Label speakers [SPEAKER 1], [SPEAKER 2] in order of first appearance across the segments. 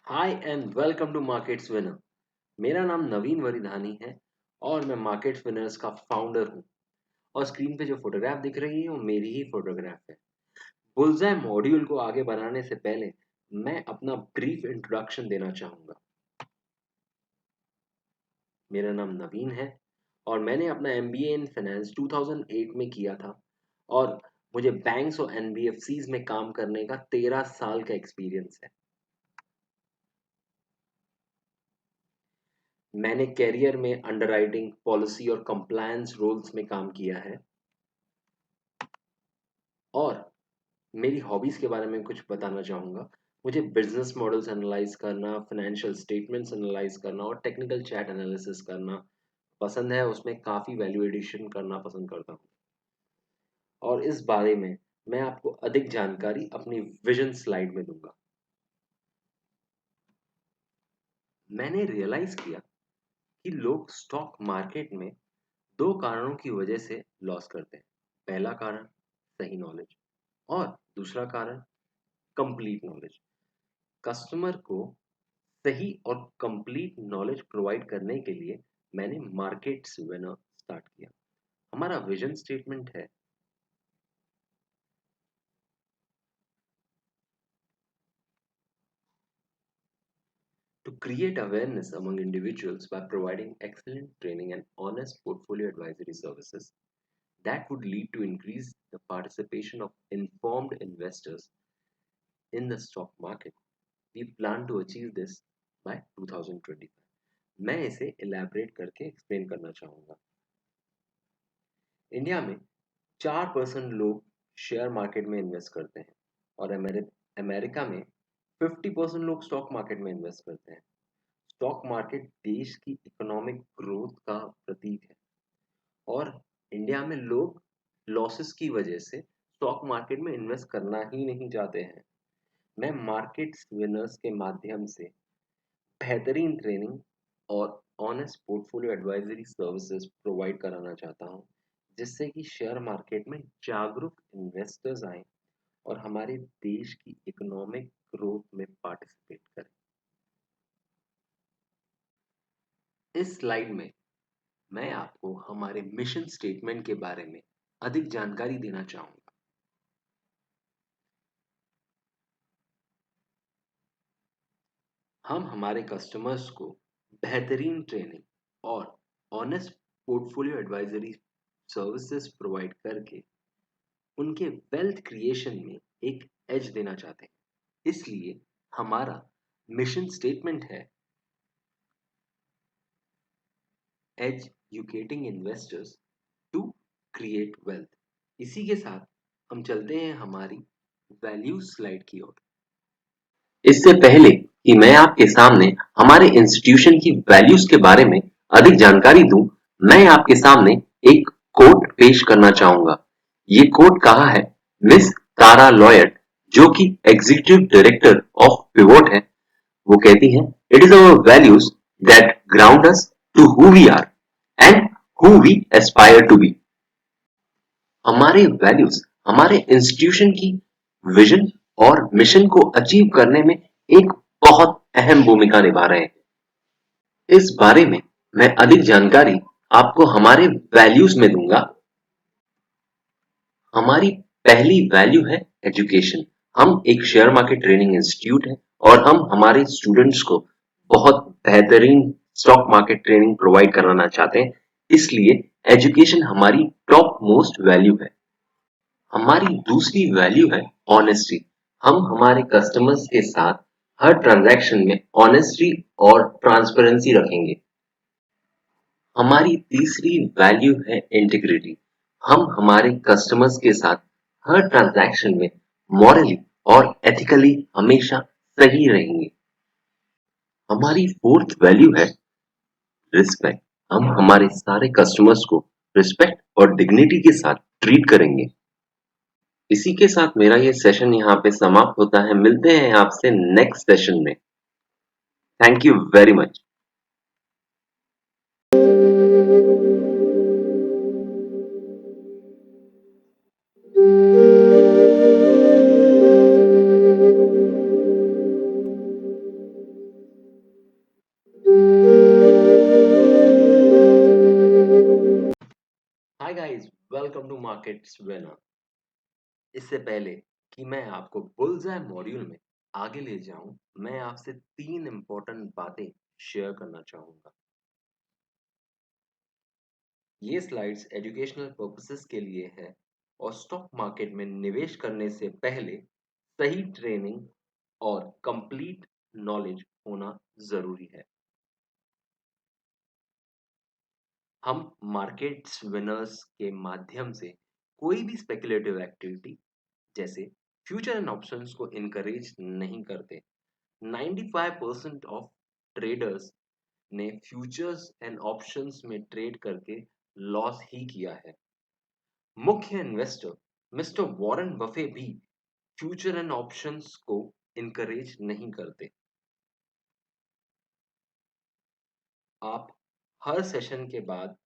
[SPEAKER 1] Hi and welcome to markets winner. मेरा नाम नवीन वरिधानी है और मैं मार्केट्स विनर्स का फाउंडर हूँ। और स्क्रीन पे जो फोटोग्राफ दिख रही है वो मेरी ही फोटोग्राफ है। बुलजाय मॉड्यूल को आगे बढ़ाने से पहले मैं अपना ब्रीफ इंट्रोडक्शन देना चाहूँगा। मेरा नाम नवीन है और मैंने अपना एमबीए इन फाइनेंस 2008 में किया था। और मुझे बैंक्स और एनबीएफसीज में काम करने का 13 साल का एक्सपीरियंस है। मैंने कैरियर में अंडरराइटिंग, पॉलिसी और कंप्लायंस रोल्स में काम किया है। और मेरी हॉबीज के बारे में कुछ बताना चाहूँगा। मुझे बिजनेस मॉडल्स एनालाइज करना, फाइनेंशियल स्टेटमेंट्स एनालाइज करना और टेक्निकल चैट एनालिसिस करना पसंद है। उसमें काफ़ी वैल्यू एडिशन करना पसंद करता हूँ। और इस बारे में मैं आपको अधिक जानकारी अपनी विजन स्लाइड में दूंगा। मैंने रियलाइज किया कि लोग स्टॉक मार्केट में दो कारणों की वजह से लॉस करते हैं। पहला कारण सही नॉलेज और दूसरा कारण कंप्लीट नॉलेज। कस्टमर को सही और कंप्लीट नॉलेज प्रोवाइड करने के लिए मैंने मार्केट्स विनर स्टार्ट किया। हमारा विजन स्टेटमेंट है, to create awareness among individuals by providing excellent training and honest portfolio advisory services that would lead to increase the participation of informed investors in the stock market. We plan to achieve this by 2025। मैं इसे elaborate करके explain करना चाहूँगा। India में 4% लोग share market में invest करते हैं और अमेरिका में 50% लोग स्टॉक मार्केट में इन्वेस्ट करते हैं। स्टॉक मार्केट देश की इकोनॉमिक ग्रोथ का प्रतीक है और इंडिया में लोग लॉसेस की वजह से स्टॉक मार्केट में इन्वेस्ट करना ही नहीं चाहते हैं। मैं मार्केट्स विनर्स के माध्यम से बेहतरीन ट्रेनिंग और honest portfolio advisory services provide कराना चाहता हूं, जिससे कि शेयर मार्केट में जागरूक इन्वेस्टर्स आए और हमारे देश की इकोनॉमिक ग्रोथ में पार्टिसिपेट करें। इस स्लाइड में मैं आपको हमारे मिशन स्टेटमेंट के बारे में अधिक जानकारी देना चाहूंगा। हम हमारे कस्टमर्स को बेहतरीन ट्रेनिंग और honest portfolio advisory services provide करके उनके वेल्थ क्रिएशन में एक एज देना चाहते हैं। इसलिए हमारा मिशन स्टेटमेंट है, educating investors to create wealth. इसी के साथ हम चलते हैं हमारी वैल्यू स्लाइड की ओर। इससे पहले कि मैं आपके सामने हमारे इंस्टीट्यूशन की वैल्यूज के बारे में अधिक जानकारी दूं, मैं आपके सामने एक कोट पेश करना चाहूंगा। ये कोट कहा है मिस तारा लॉयड, जो कि एग्जीक्यूटिव डायरेक्टर ऑफ पिवोट है। वो कहती हैं, it is our values that ground us to who we are and who we aspire to be. हमारे वैल्यूज हमारे इंस्टीट्यूशन की विजन और मिशन को अचीव करने में एक बहुत अहम भूमिका निभा रहे हैं। इस बारे में मैं अधिक जानकारी आपको हमारे वैल्यूज में दूंगा। हमारी पहली वैल्यू है एजुकेशन। हम एक शेयर मार्केट ट्रेनिंग इंस्टीट्यूट है और हम हमारे स्टूडेंट्स को बहुत बेहतरीन स्टॉक मार्केट ट्रेनिंग प्रोवाइड कराना चाहते हैं। इसलिए एजुकेशन हमारी टॉप मोस्ट वैल्यू है। हमारी दूसरी वैल्यू है ऑनेस्टी। हम हमारे कस्टमर्स के साथ हर ट्रांजैक्शन में ऑनेस्टी और ट्रांसपेरेंसी रखेंगे। हमारी तीसरी वैल्यू है इंटीग्रिटी। हम हमारे कस्टमर्स के साथ हर ट्रांजैक्शन में मॉरली और एथिकली हमेशा सही रहेंगे। हमारी फोर्थ वैल्यू है रिस्पेक्ट। हम हमारे सारे कस्टमर्स को रिस्पेक्ट और डिग्निटी के साथ ट्रीट करेंगे। इसी के साथ मेरा ये सेशन यहाँ पे समाप्त होता है। मिलते हैं आपसे नेक्स्ट सेशन में। Thank you very much. Guys, welcome to markets winner. इससे पहले कि मैं आपको बुलजाय मॉड्यूल में आगे ले जाऊं, मैं आपसे तीन इंपॉर्टेंट बातें शेयर करना चाहूंगा। ये स्लाइड्स एजुकेशनल पर्पसेस के लिए है और स्टॉक मार्केट में निवेश करने से पहले सही ट्रेनिंग और कंप्लीट नॉलेज होना जरूरी है। हम मार्केट्स विनर्स के माध्यम से कोई भी स्पेकुलेटिव एक्टिविटी जैसे फ्यूचर एंड ऑप्शंस को इनकरेज नहीं करते। 95% ऑफ ट्रेडर्स ने फ्यूचर्स एंड ऑप्शंस में ट्रेड करके लॉस ही किया है। मुख्य इन्वेस्टर मिस्टर वॉरेन बफे भी फ्यूचर एंड ऑप्शंस को इनकरेज नहीं करते। आप हर सेशन के बाद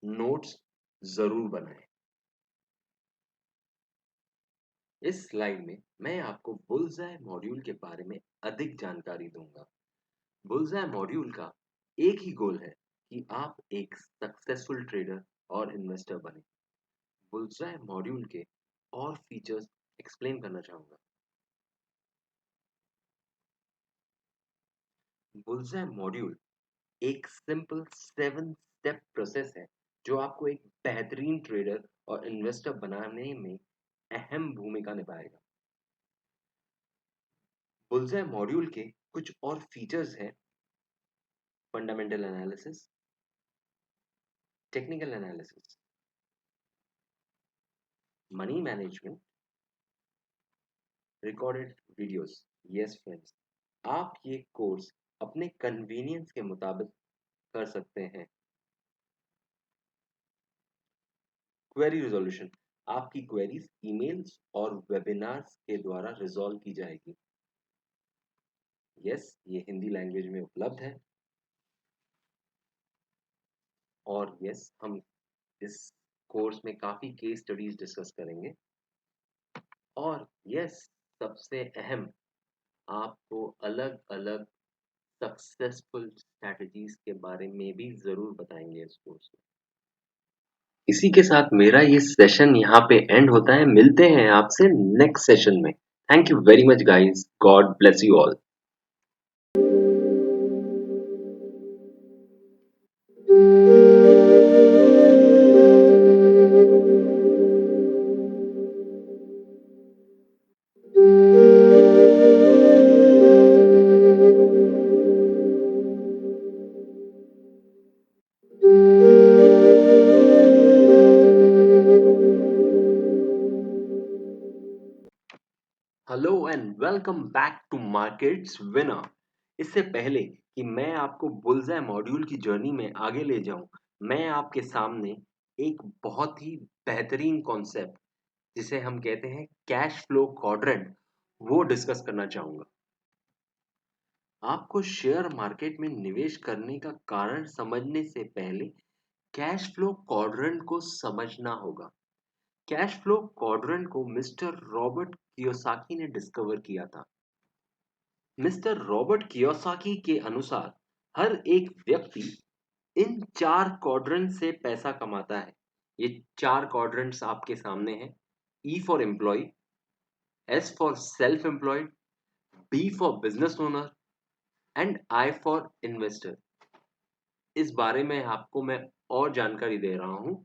[SPEAKER 1] नोट्स जरूर बनाएं। इस स्लाइड में मैं आपको बुलजाय मॉड्यूल के बारे में अधिक जानकारी दूंगा। बुलजाय मॉड्यूल का एक ही गोल है कि आप एक सक्सेसफुल ट्रेडर और इन्वेस्टर बने। बुलजाय मॉड्यूल के और फीचर्स एक्सप्लेन करना चाहूंगा। बुलजाय मॉड्यूल एक सिंपल 7 स्टेप प्रोसेस है जो आपको एक बेहतरीन ट्रेडर और इन्वेस्टर बनाने में अहम भूमिका निभाएगा। बुलजाय मॉड्यूल के कुछ और फीचर्स हैं: fundamental analysis, technical analysis, money management, recorded videos. Yes friends, आप ये कोर्स अपने कन्वीनियंस के मुताबिक कर सकते हैं। क्वेरी रिजोल्यूशन, आपकी क्वेरीज ईमेल्स और वेबिनार्स के द्वारा रिजॉल्व की जाएगी। यस, ये हिंदी लैंग्वेज में उपलब्ध है। और यस, हम इस कोर्स में काफी केस स्टडीज डिस्कस करेंगे। और यस, सबसे अहम, आपको अलग अलग सक्सेसफुल स्ट्रैटेजीज के बारे में भी जरूर बताएंगे इस कोर्स में। इसी के साथ मेरा ये सेशन यहाँ पे एंड होता है। मिलते हैं आपसे नेक्स्ट सेशन में। Thank you very much guys, god bless you all. Hello and welcome back to markets winner. इससे पहले कि मैं आपको बुलजाय मॉड्यूल की जर्नी में आगे ले जाऊं, मैं आपके सामने एक बहुत ही बेहतरीन कॉन्सेप्ट, जिसे हम कहते हैं कैश फ्लो क्वाड्रेंट, वो डिस्कस करना चाहूंगा। आपको शेयर मार्केट में निवेश करने का कारण समझने से पहले कैश फ्लो क्वाड्रेंट को समझना होगा। कैश फ्लो क्वाड्रेंट को मिस्टर रॉबर्ट कियोसाकी ने डिस्कवर किया था। मिस्टर रॉबर्ट कियोसाकी के अनुसार हर एक व्यक्ति इन 4 क्वाड्रेंट से पैसा कमाता है। ये 4 क्वाड्रेंट्स आपके सामने हैं: E for employ, S for self employed, B for business owner and I for investor. इस बारे में आपको मैं और जानकारी दे रहा हूं।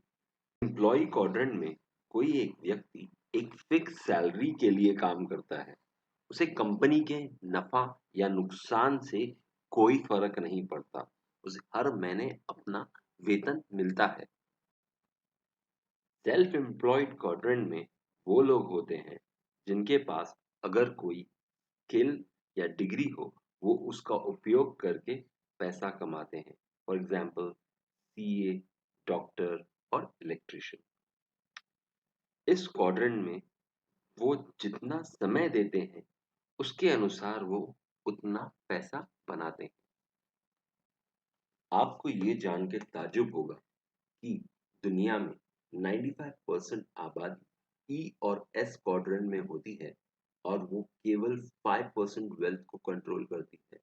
[SPEAKER 1] एम्प्लॉय क्वाड्रेंट में कोई एक व्यक्ति एक फिक्स सैलरी के लिए काम करता है। उसे कंपनी के नफा या नुकसान से कोई फर्क नहीं पड़ता, उसे हर महीने अपना वेतन मिलता है। सेल्फ एम्प्लॉयड क्वाड्रेंट में वो लोग होते हैं जिनके पास अगर कोई स्किल या डिग्री हो, वो उसका उपयोग करके पैसा कमाते हैं। फॉर एग्जाम्पल सीए, डॉक्टर और इलेक्ट्रिशियन। इस क्वाड्रेंट में वो जितना समय देते हैं, उसके अनुसार वो उतना पैसा बनाते हैं। आपको ये जान के ताज्जुब होगा कि दुनिया में 95% आबादी ई और एस क्वाड्रेंट में होती है और वो केवल 5% वेल्थ को कंट्रोल करती है।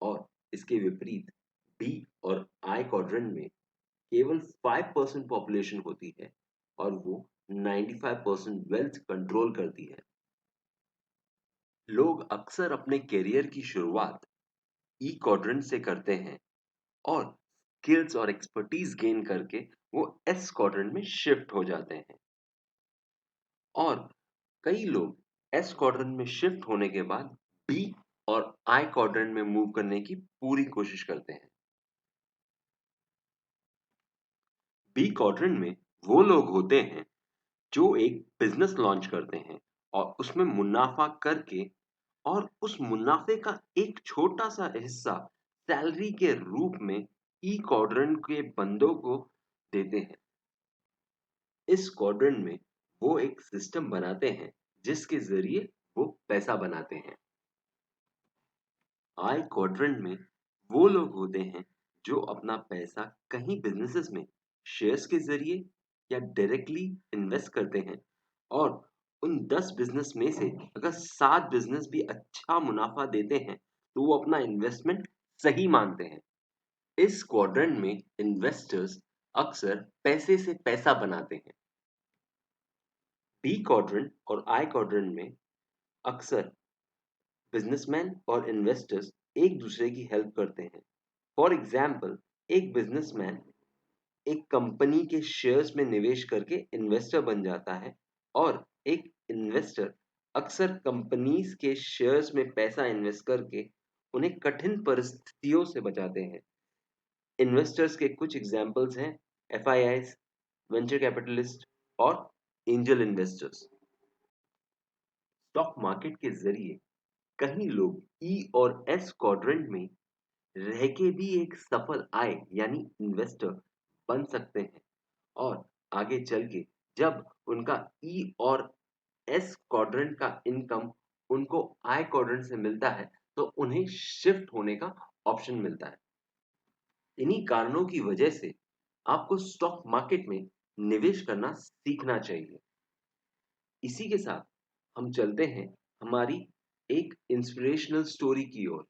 [SPEAKER 1] और इसके विपरीत बी और आई क्वाड्रेंट में केवल 5% पॉपुलेशन होती है और वो 95% वेल्थ कंट्रोल करती है। लोग अक्सर अपने करियर की शुरुआत ई क्वाड्रेंट से करते हैं और स्किल्स और एक्सपर्टीज गेन करके वो एस क्वाड्रेंट में शिफ्ट हो जाते हैं। और कई लोग एस क्वाड्रेंट में शिफ्ट होने के बाद बी और आई क्वाड्रेंट में मूव करने की पूरी कोशिश करते हैं। बी क्वाड्रेंट में वो लोग होते हैं जो एक बिजनेस लॉन्च करते हैं और उसमें मुनाफा करके और उस मुनाफे का एक छोटा सा हिस्सा सैलरी के रूप में ई क्वाड्रेंट के बंदों को देते हैं। इस क्वाड्रेंट में वो एक सिस्टम बनाते हैं जिसके जरिए वो पैसा बनाते हैं। आई क्वाड्रेंट में वो लोग होते हैं जो अपना पैसा कहीं बिजनेसेस में शेयर्स के जरिए या डायरेक्टली इन्वेस्ट करते हैं और उन 10 बिजनेस में से अगर 7 बिजनेस भी अच्छा मुनाफा देते हैं तो वो अपना इन्वेस्टमेंट सही मानते हैं। इस क्वाड्रेंट में इन्वेस्टर्स अक्सर पैसे से पैसा बनाते हैं। बी क्वाड्रेंट और आई क्वाड्रेंट में अक्सर बिजनेसमैन और इन्वेस्टर्स एक दूसरे की हेल्प करते हैं। फॉर एग्जाम्पल, एक बिजनेसमैन एक कंपनी के शेयर्स में निवेश करके इन्वेस्टर बन जाता है और एक इन्वेस्टर अक्सर कंपनीज के शेयर्स में पैसा इन्वेस्ट करके उन्हें कठिन परिस्थितियों से बचाते हैं। इन्वेस्टर्स के कुछ एग्जाम्पल्स हैं एफआईआईज, वेंचर कैपिटलिस्ट और एंजल इन्वेस्टर्स। स्टॉक मार्केट के जरिए कई लोग ई और एस क्वाड्रेंट में रह के भी एक सफल आय यानी इन्वेस्टर बन सकते हैं और आगे चल के जब उनका ई और एस क्वाड्रेंट का इनकम उनको आई क्वाड्रेंट से मिलता है तो उन्हें शिफ्ट होने का ऑप्शन मिलता है। इन्हीं कारणों की वजह से आपको स्टॉक मार्केट में निवेश करना सीखना चाहिए। इसी के साथ हम चलते हैं हमारी एक इंस्पिरेशनल स्टोरी की ओर।